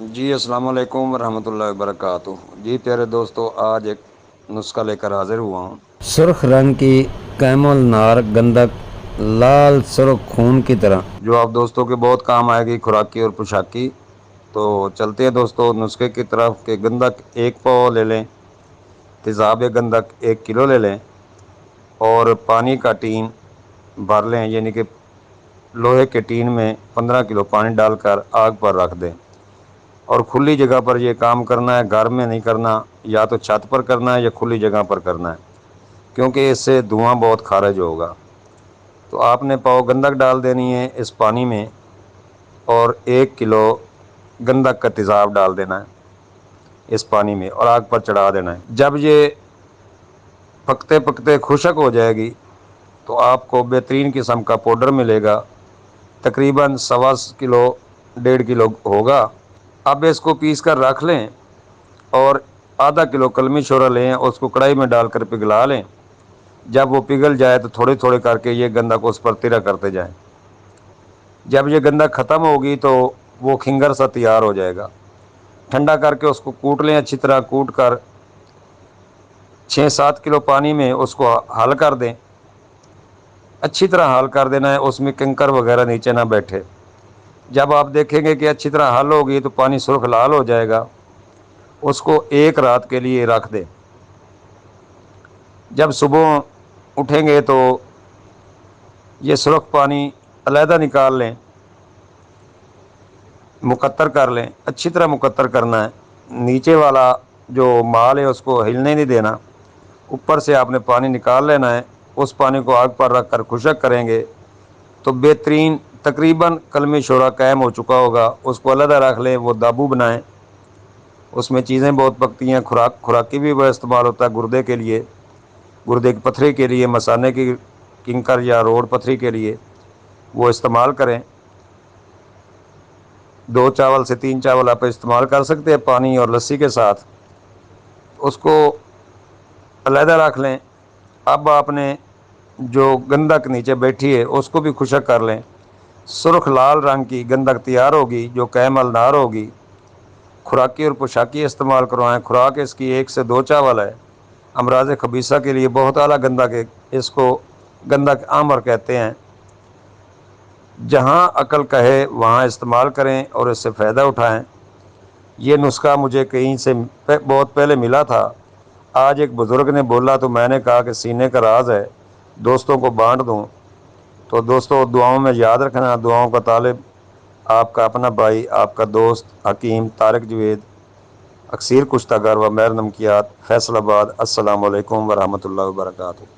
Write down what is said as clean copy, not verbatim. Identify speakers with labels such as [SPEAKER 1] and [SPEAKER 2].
[SPEAKER 1] جی السلام علیکم ورحمۃ اللہ وبرکاتہ۔ جی پیارے دوستو، آج ایک نسخہ لے کر حاضر ہوا ہوں۔
[SPEAKER 2] سرخ رنگ کی کیمل نار گندک، لال سرخ خون کی طرح،
[SPEAKER 1] جو آپ دوستوں کے بہت کام آئے گی، خوراکی اور پوشاکی۔ تو چلتے ہیں دوستو نسخے کی طرف کہ گندک 1 پاؤ لے لیں، تیزاب گندک 1 کلو لے لیں، اور پانی کا ٹین بھر لیں، یعنی کہ لوہے کے ٹین میں 15 کلو پانی ڈال کر آگ پر رکھ دیں، اور کھلی جگہ پر یہ کام کرنا ہے، گھر میں نہیں کرنا، یا تو چھت پر کرنا ہے یا کھلی جگہ پر کرنا ہے، کیونکہ اس سے دھواں بہت خارج ہوگا۔ تو آپ نے پاؤ گندک ڈال دینی ہے اس پانی میں، اور 1 کلو گندک کا تیزاب ڈال دینا ہے اس پانی میں، اور آگ پر چڑھا دینا ہے۔ جب یہ پکتے پکتے خشک ہو جائے گی تو آپ کو بہترین قسم کا پاؤڈر ملے گا، تقریباً 1.25 کلو 1.5 کلو ہوگا۔ اب اس کو پیس کر رکھ لیں، اور ½ کلو کلمی شورا لیں، اس کو کڑھائی میں ڈال کر پگھلا لیں۔ جب وہ پگھل جائے تو تھوڑے تھوڑے کر کے یہ گندک اس پر تیرا کرتے جائیں۔ جب یہ گندک ختم ہوگی تو وہ کھنگر سا تیار ہو جائے گا۔ ٹھنڈا کر کے اس کو کوٹ لیں، اچھی طرح کوٹ کر 6-7 کلو پانی میں اس کو حل کر دیں۔ اچھی طرح حل کر دینا ہے، اس میں کنکر وغیرہ نیچے نہ بیٹھے۔ جب آپ دیکھیں گے کہ اچھی طرح حل ہوگی تو پانی سرخ لال ہو جائے گا، اس کو 1 رات کے لیے رکھ دیں۔ جب صبح اٹھیں گے تو یہ سرخ پانی علیحدہ نکال لیں، مقطر کر لیں، اچھی طرح مقطر کرنا ہے۔ نیچے والا جو مال ہے اس کو ہلنے نہیں دینا، اوپر سے آپ نے پانی نکال لینا ہے۔ اس پانی کو آگ پر رکھ کر خشک کریں گے تو بہترین تقریباً کلمی شورا قائم ہو چکا ہوگا۔ اس کو علیحدہ رکھ لیں، وہ دابو بنائیں، اس میں چیزیں بہت پکتی ہیں، خوراکی بھی بڑا استعمال ہوتا ہے، گردے کے لیے، گردے کی پتھری کے لیے، مثانے کی کنکر یا روڑ پتھری کے لیے وہ استعمال کریں۔ 2 سے 3 چاول آپ استعمال کر سکتے ہیں پانی اور لسی کے ساتھ۔ اس کو علیحدہ رکھ لیں۔ اب آپ نے جو گندک نیچے بیٹھی ہے اس کو بھی خشک کر لیں۔ سرخ لال رنگ کی گندک تیار ہوگی جو کیمل نار ہوگی۔ خوراکی اور پوشاکی استعمال کروائیں۔ خوراک اس کی 1 سے 2 چاول ہے۔ امراض خبیثہ کے لیے بہت اعلیٰ گندک ہے، اس کو گندک آمر کہتے ہیں۔ جہاں عقل کہے وہاں استعمال کریں اور اس سے فائدہ اٹھائیں۔ یہ نسخہ مجھے کہیں سے بہت پہلے ملا تھا، آج ایک بزرگ نے بولا تو میں نے کہا کہ سینے کا راز ہے، دوستوں کو بانٹ دوں۔ تو دوستوں دعاؤں میں یاد رکھنا، دعاؤں کا طالب آپ کا اپنا بھائی، آپ کا دوست حکیم طارق جوید، اکثیر کشتہ گر و مہر نمکیات، فیصل آباد۔ السلام علیکم ورحمۃ اللہ وبرکاتہ۔